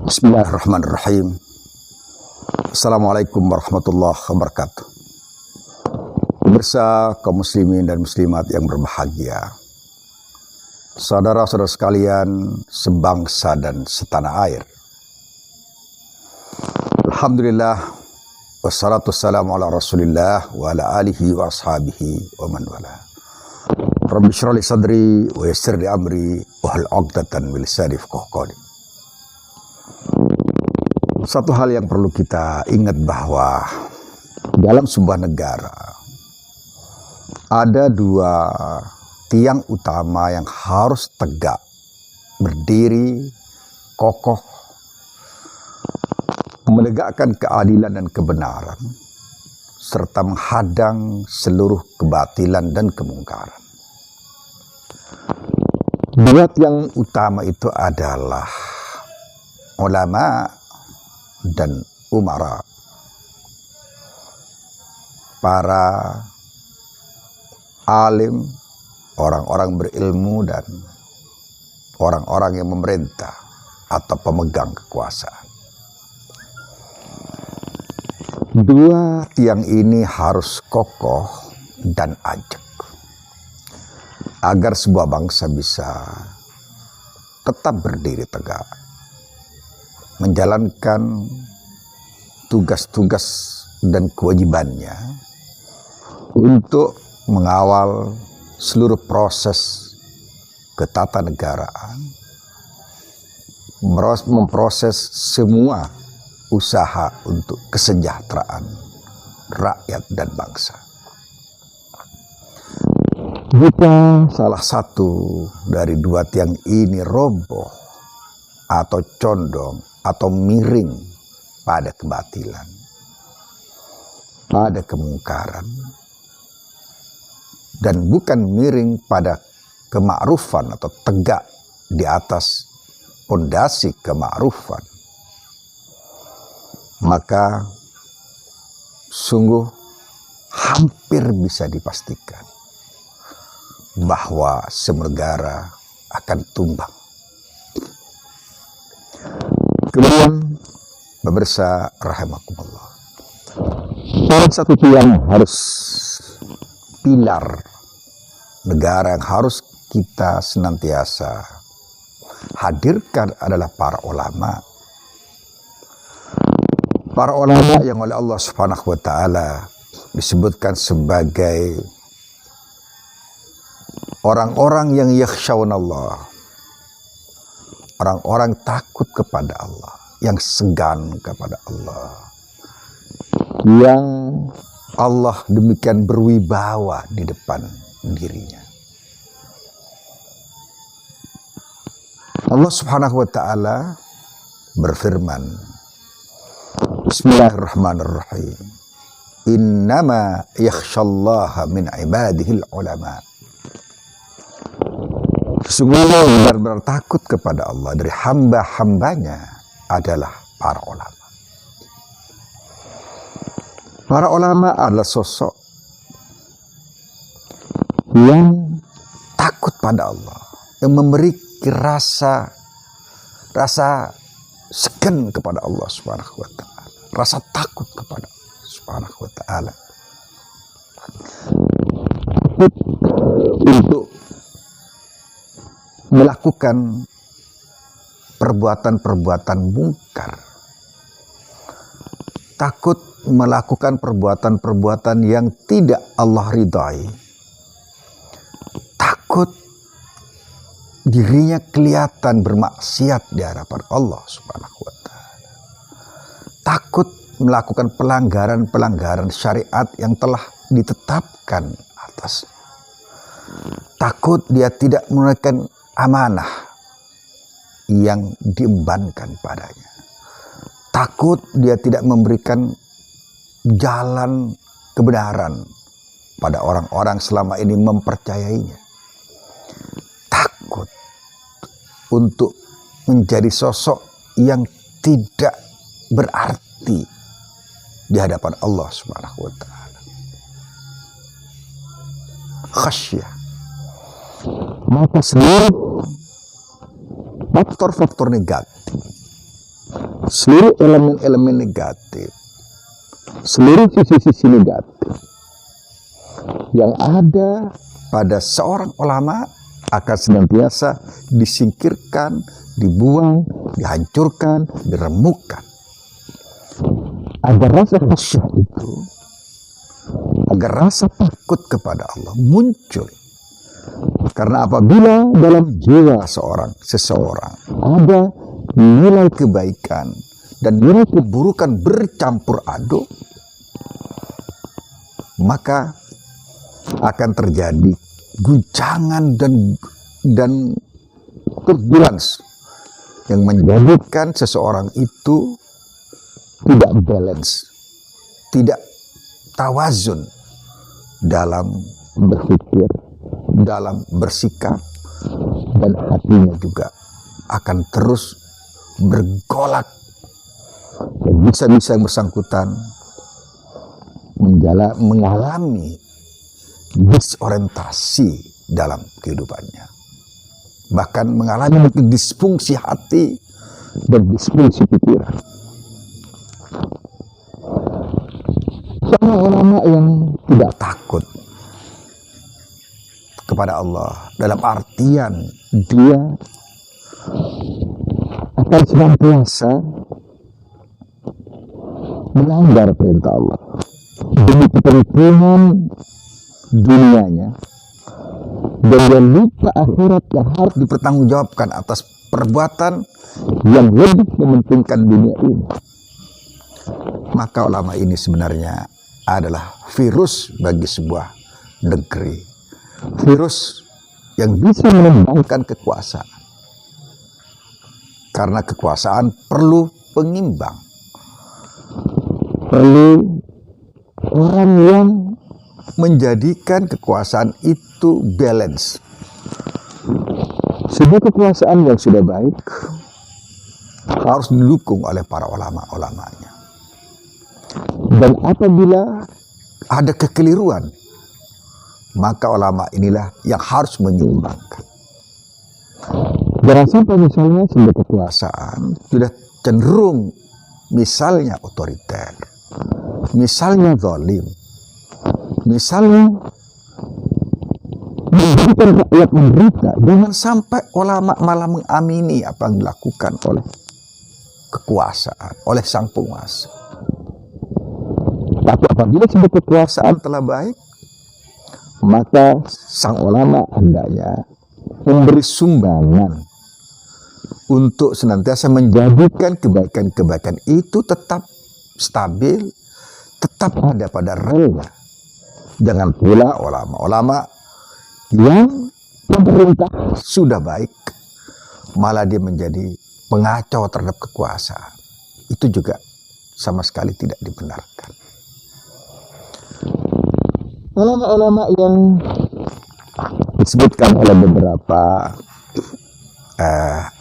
Bismillahirrahmanirrahim. Assalamualaikum warahmatullahi wabarakatuh. Pemirsa kaum muslimin dan muslimat yang berbahagia, saudara-saudara sekalian sebangsa dan setanah air. Alhamdulillah, wassalatu wassalamu ala rasulillah wa ala alihi wa ashabihi wa man wala. Rabbi syrah li sadri wa yassir li amri wa hal 'uqdatan min lisani yafqahu qawli. Satu hal yang perlu kita ingat bahwa dalam sebuah negara ada dua tiang utama yang harus tegak, berdiri, kokoh, menegakkan keadilan dan kebenaran, serta menghadang seluruh kebatilan dan kemungkaran. Dua tiang utama itu adalah ulama dan umara, para alim, orang-orang berilmu dan orang-orang yang memerintah atau pemegang kekuasaan. Dua tiang ini harus kokoh dan ajak agar sebuah bangsa bisa tetap berdiri tegak, menjalankan tugas-tugas dan kewajibannya untuk mengawal seluruh proses ketatanegaraan, memproses semua usaha untuk kesejahteraan rakyat dan bangsa. Jika salah satu dari dua tiang ini roboh atau condong atau miring pada kebatilan, pada kemungkaran, dan bukan miring pada kemakrufan atau tegak di atas pondasi kemakrufan, maka sungguh hampir bisa dipastikan bahwa negara akan tumbang. Kemudian, pemirsa rahimakumullah, salah satu yang harus pilar negara yang harus kita senantiasa hadirkan adalah para ulama. Para ulama yang oleh Allah Subhanahu wa taala disebutkan sebagai orang-orang yang yakhshawunallah, orang-orang takut kepada Allah, yang segan kepada Allah, yang Allah demikian berwibawa di depan dirinya. Allah Subhanahu wa taala berfirman, Bismillahirrahmanirrahim, Innama yakhshallaha min ibadihil ulama. Sesungguhnya yang benar-benar takut kepada Allah dari hamba-hambanya adalah para ulama. Para ulama adalah sosok yang takut pada Allah, yang memiliki rasa segan kepada Allah Subhanahu wa taala, rasa takut kepada Allah Subhanahu wa taala. Takut untuk melakukan perbuatan-perbuatan mungkar, takut melakukan perbuatan-perbuatan yang tidak Allah ridhai, takut dirinya kelihatan bermaksiat di hadapan Allah Subhanahu wa taala, takut melakukan pelanggaran-pelanggaran syariat yang telah ditetapkan atasnya, takut dia tidak menunaikan amanah yang diembankan padanya, takut dia tidak memberikan jalan kebenaran pada orang-orang selama ini mempercayainya, takut untuk menjadi sosok yang tidak berarti di hadapan Allah Subhanahu wa taala. Khasyah. Maka seluruh faktor-faktor negatif seluruh elemen-elemen negatif, seluruh sisi-sisi negatif yang ada pada seorang ulama akan senantiasa disingkirkan, dibuang, dihancurkan, diremukkan. Agar rasa khasyah itu, agar rasa takut kepada Allah muncul. Karena apabila dalam jiwa seseorang ada nilai kebaikan dan nilai keburukan bercampur aduk, maka akan terjadi guncangan dan turbulence yang menjadikan seseorang itu tidak balance, tidak tawazun dalam berpikir, dalam bersikap, dan hatinya juga akan terus bergolak, dan bisa-bisa yang bersangkutan mengalami disorientasi dalam kehidupannya, bahkan mengalami disfungsi hati dan disfungsi pikiran. Seorang ulama yang tidak takut kepada Allah dalam artian dia akan senantiasa melanggar perintah Allah demi kepentingan dunianya, dan dia lupa akhirat yang harus dipertanggungjawabkan atas perbuatan yang lebih mementingkan dunia ini. Maka ulama ini sebenarnya adalah virus bagi sebuah negeri, virus yang bisa mengembangkan kekuasaan, karena kekuasaan perlu pengimbang, perlu orang yang menjadikan kekuasaan itu balance. Sebuah kekuasaan yang sudah baik harus didukung oleh para ulama-ulamanya. Dan apabila ada kekeliruan, maka ulama inilah yang harus menyumbangkan. Jangan sampai misalnya sebuah kekuasaan sudah cenderung misalnya otoriter, misalnya zalim, misalnya menjadikan rakyat menderita. Jangan sampai ulama malah mengamini apa yang dilakukan oleh kekuasaan, oleh sang penguasa. Tapi apabila sebuah kekuasaan telah baik, maka sang ulama hendaknya memberi sumbangan untuk senantiasa menjadikan kebaikan-kebaikan itu tetap stabil, tetap ada pada relnya. Jangan pula ulama-ulama yang pemerintah sudah baik, malah dia menjadi pengacau terhadap kekuasaan. Itu juga sama sekali tidak dibenarkan. Ulama-ulama yang disebutkan oleh beberapa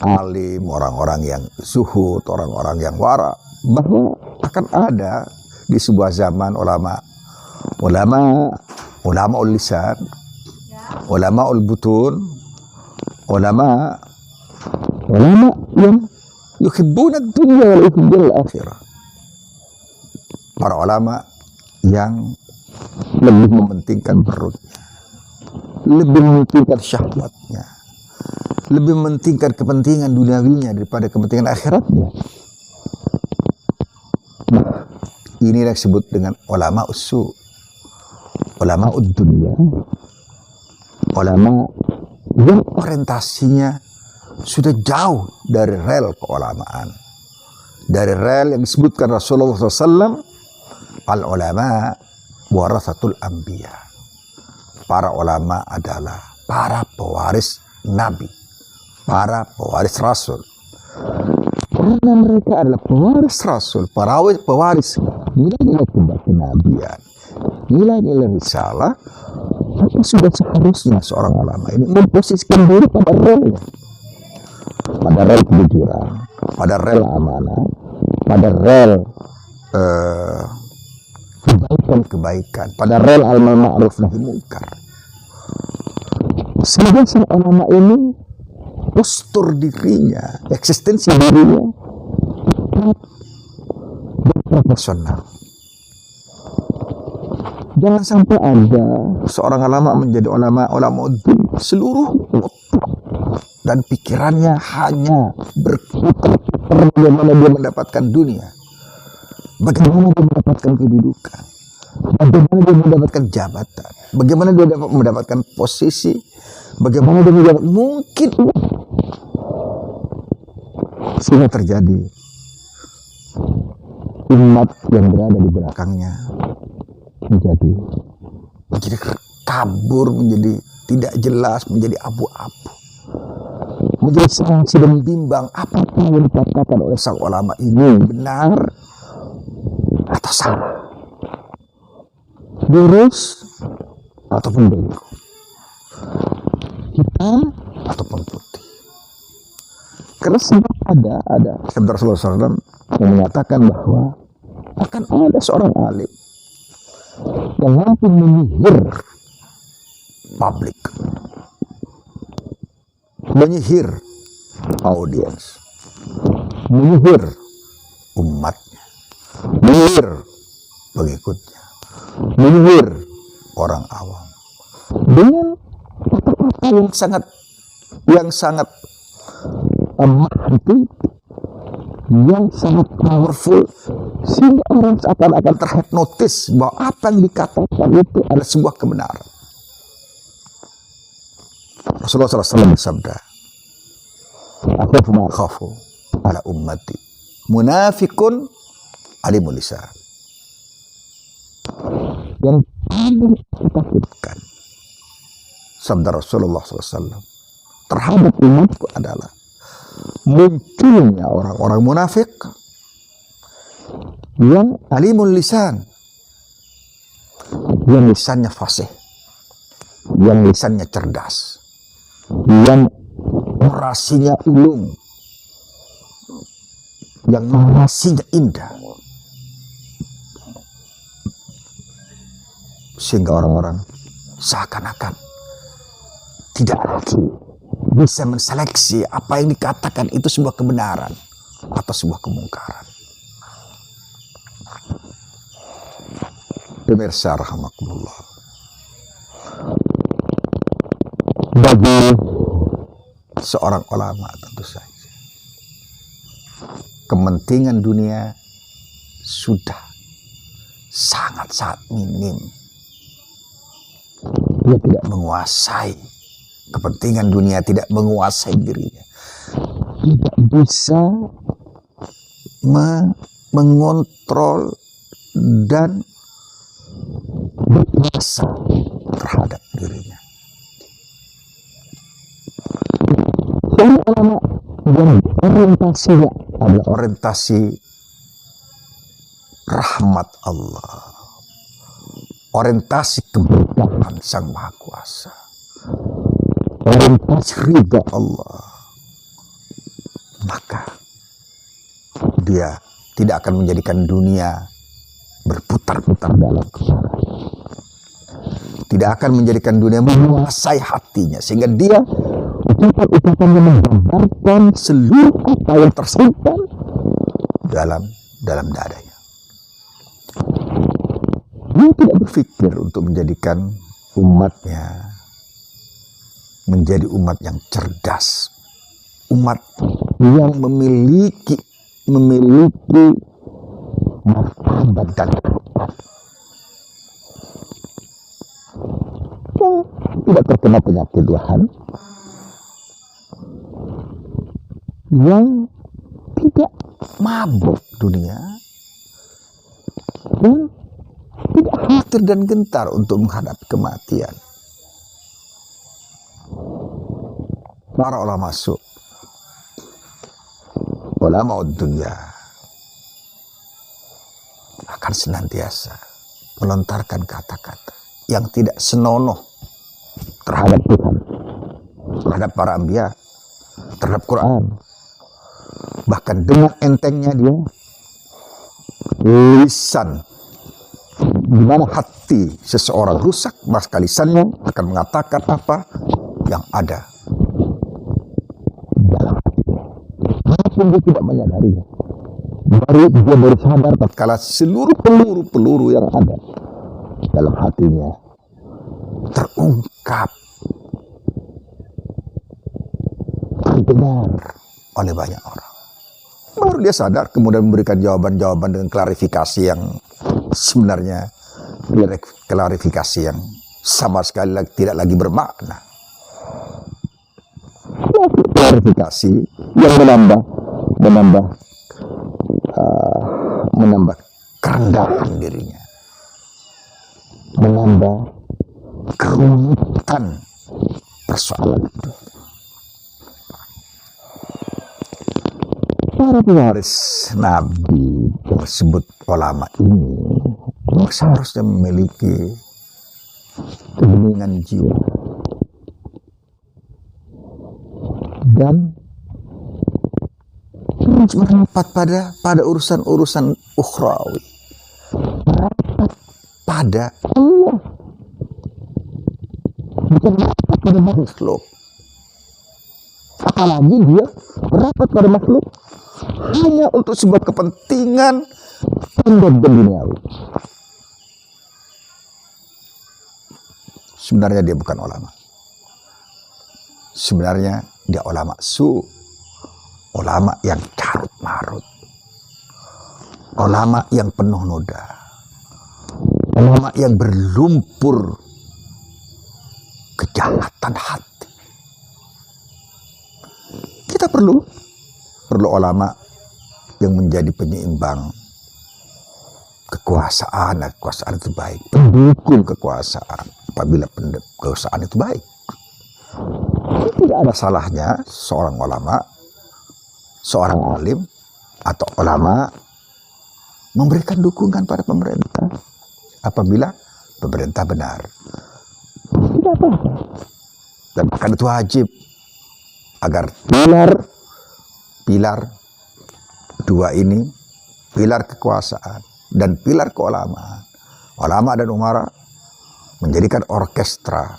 alim, orang-orang yang zuhud, orang-orang yang wara, bahwa akan ada di sebuah zaman ulama ul lisan, ulama ul butun, ulama yang yuhibbuna dunya wa yuhibbuna al-akhirah. Para ulama yang lebih mementingkan perutnya, lebih mementingkan syahwatnya, lebih mementingkan kepentingan duniawinya daripada kepentingan akhiratnya. Nah, ini yang disebut dengan ulama usu, ulama ud-dunya, ulama yang orientasinya sudah jauh dari rel keulamaan, dari rel yang disebutkan Rasulullah SAW, al-ulama warathatul anbiya. Para ulama adalah para pewaris nabi, para pewaris rasul. Karena mereka adalah pewaris rasul, pewaris nilai-nilai kenabian, nilai-nilai risalah, maka sudah seharusnya seorang ulama ini memposisikan diri pada relnya, pada rel kejujuran, pada rel amanah, pada rel kebaikan, pada rel al ma'ruf nahi munkar. Sehingga sang ulama ini postur dirinya, eksistensi dirinya akurat, berproporsional. Jangan sampai ada seorang ulama menjadi ulama seluruh otak dan pikirannya hanya berputar bagaimana dia mendapatkan dunia, bagaimana dia mendapatkan kedudukan, bagaimana dia mendapatkan jabatan, bagaimana dia dapat mendapatkan posisi, bagaimana dia mendapat mungkin sehingga terjadi umat yang berada di belakangnya menjadi kabur, menjadi tidak jelas, menjadi abu-abu, menjadi sangat sedang bimbang apakah yang dikatakan oleh sang ulama ini benar atau salah, lurus ataupun bego, hitam ataupun putih. Karena sempat ada sabda Rasulullah SAW yang menyatakan bahwa akan ada seorang alim yang mampu menyihir publik, menyihir audiens, menyihir umatnya, menyihir pengikutnya, menyihir orang awam dengan kata-kata yang sangat manipulatif, yang sangat powerful, sehingga orang seakan-akan terhipnotis bahwa apa yang dikatakan itu adalah sebuah kebenaran. Rasulullah SAW bersabda, "Akhafu ala ummati munafikun alimul lisan." Yang paling ditakutkan, sabda Rasulullah SAW, terhadap umatku adalah munculnya orang-orang munafik yang alimul lisan, yang lisannya fasih, yang lisannya cerdas, yang orasinya ulung, yang narasinya indah, sehingga orang-orang seakan-akan tidak lagi bisa menseleksi apa yang dikatakan itu sebuah kebenaran atau sebuah kemungkaran. Pemirsa rahimakumullah, bagi seorang ulama tentu saja kepentingan dunia sudah sangat-sangat minim. Dia tidak menguasai kepentingan dunia, tidak menguasai dirinya, tidak bisa mengontrol dan berkuasa terhadap dirinya. Seorang ulama yang orientasinya adalah orientasi rahmat Allah, orientasi keberkahan Sang Maha Kuasa, orientasi ridha Allah, maka dia tidak akan menjadikan dunia berputar-putar dalam kebenaran, tidak akan menjadikan dunia menguasai hatinya, sehingga dia ucapan-ucapan yang menggambarkan seluruh apa yang tersimpan dalam dadanya. Dia tidak berpikir untuk menjadikan umatnya menjadi umat yang cerdas, umat yang memiliki martabat dan harkat, yang tidak terkena penyakit Tuhan, yang tidak mabuk dunia, dan tidak khawatir dan gentar untuk menghadapi kematian. Para ulama masuk, ulama dunia akan senantiasa melontarkan kata-kata yang tidak senonoh terhadap Tuhan, terhadap para anbiya, terhadap Quran. Bahkan dengan entengnya dia lisan, di mana hati seseorang rusak, maka lisannya akan mengatakan apa yang ada dalam hatinya, walaupun dia tidak menyadarinya. baru sadar tatkala seluruh peluru yang ada dalam hatinya terungkap, terdengar oleh banyak orang. Baru dia sadar, kemudian memberikan jawaban-jawaban dengan klarifikasi yang sebenarnya klarifikasi yang sama sekali tidak lagi bermakna. Klarifikasi yang menambah kerendahan dirinya, menambah kerumitan persoalan itu. Para pewaris Nabi yang disebut ulama ini seharusnya memiliki kebeningan jiwa dan terus merapat pada urusan-urusan ukhrawi, merapat pada Allah, bukan merapat pada makhluk. Apalagi dia merapat pada makhluk hanya untuk sebuah kepentingan dan duniawi. Sebenarnya dia bukan ulama. Sebenarnya dia ulama ulama yang carut marut, ulama yang penuh noda, ulama yang berlumpur kejahatan hati. Kita perlu ulama yang menjadi penyeimbang kekuasaan. Kekuasaan itu baik, pendukung kekuasaan apabila kekuasaan itu baik. Tidak ada salahnya seorang ulama, seorang alim atau ulama memberikan dukungan pada pemerintah apabila pemerintah benar. Tidak apa-apa. Dan bahkan itu wajib agar pilar dua ini, pilar kekuasaan dan pilar keulamaan, ulama dan umara, menjadikan orkestra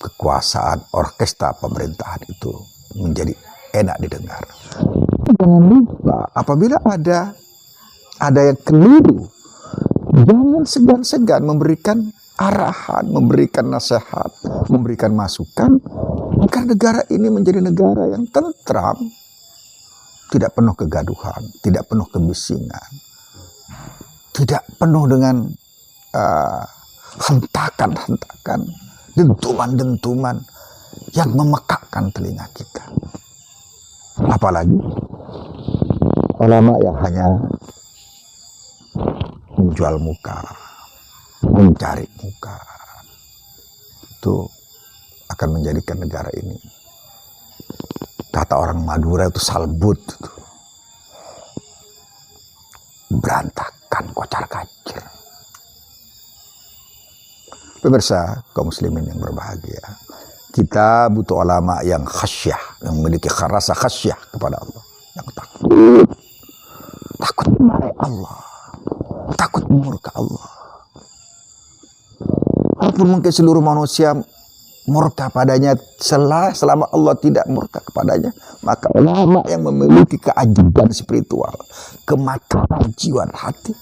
kekuasaan, orkestra pemerintahan itu menjadi enak didengar. Jangan lupa, apabila ada yang keliru, jangan segan-segan memberikan arahan, memberikan nasihat, memberikan masukan agar negara ini menjadi negara yang tentram, tidak penuh kegaduhan, tidak penuh kebisingan, tidak penuh dengan hentakan-hentakan, dentuman-dentuman yang memekakkan telinga kita. Apalagi ulama yang hanya menjual muka, mencari muka, itu akan menjadikan negara ini, kata orang Madura itu, salbut, itu berantakan, kocar-kacir. Pemirsa kaum muslimin yang berbahagia, kita butuh ulama yang khasyah, yang memiliki rasa khasyah kepada Allah, yang takut memarahi Allah, takut murka Allah. Walaupun mungkin seluruh manusia murka padanya, selama Allah tidak murka kepadanya, maka ulama yang memiliki keajiban spiritual, kematangan jiwa dan hati,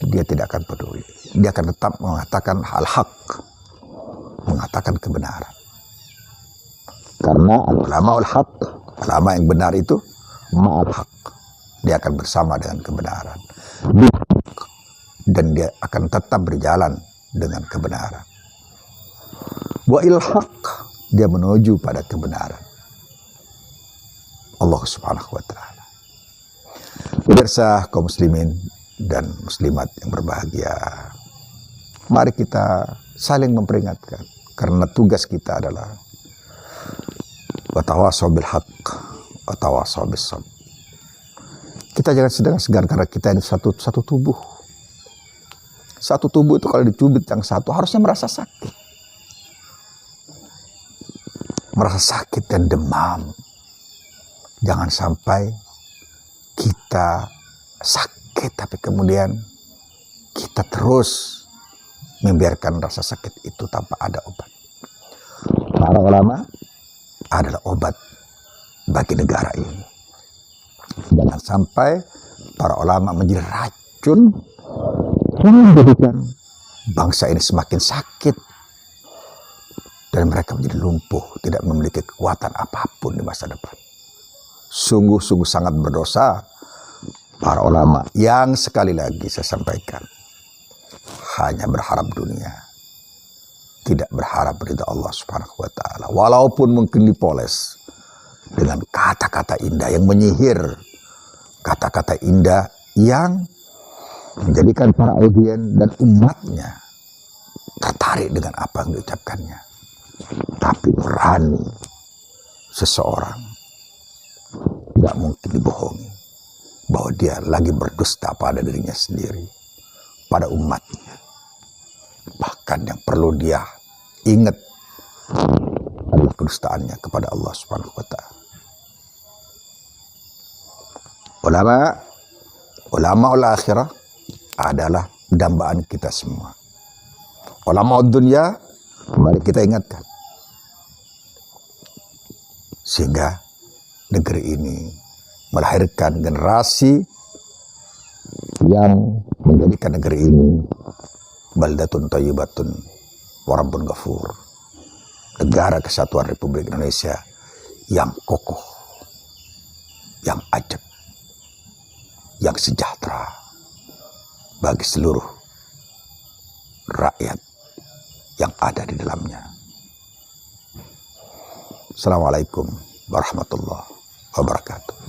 dia tidak akan peduli. Dia akan tetap mengatakan al-haq, mengatakan kebenaran. Karena ulama al-haq, ulama yang benar itu ma'al haq, dia akan bersama dengan kebenaran, dan dia akan tetap berjalan dengan kebenaran. Wa ilhaq, dia menuju pada kebenaran. Allah Subhanahu wa taala. Pemirsa kaum muslimin dan muslimat yang berbahagia, mari kita saling memperingatkan, karena tugas kita adalah watawasau bil haqq watawasau bis sabr. Kita jangan segan karena kita ini satu tubuh. Satu tubuh itu kalau dicubit yang satu harusnya merasa sakit. Merasa sakit dan demam. Jangan sampai kita sakit tapi kemudian kita terus membiarkan rasa sakit itu tanpa ada obat. Para ulama adalah obat bagi negara ini. Jangan sampai para ulama menjadi racun yang menjadikan bangsa ini semakin sakit dan mereka menjadi lumpuh, tidak memiliki kekuatan apapun di masa depan. Sungguh-sungguh sangat berdosa para ulama yang sekali lagi saya sampaikan hanya berharap dunia, tidak berharap ridha Allah Subhanahu wa taala. Walaupun mungkin dipoles dengan kata-kata indah yang menyihir, kata-kata indah yang menjadikan para audien dan umatnya tertarik dengan apa yang diucapkannya. Tapi nurani seseorang tidak mungkin dibohongi bahwa dia lagi berdusta pada dirinya sendiri, pada umatnya. Bahkan yang perlu dia ingat adalah kedustaannya kepada Allah Subhanahu wa taala. Ulama akhirah adalah dambaan kita semua. Ulama dunia, mari kita ingatkan. Sehingga negeri ini melahirkan generasi yang menjadikan negeri ini baldatun thayyibatun wa rabbun ghafur. Negara Kesatuan Republik Indonesia yang kokoh, yang ajab, yang sejahtera bagi seluruh rakyat yang ada di dalamnya. Assalamualaikum warahmatullahi wabarakatuh.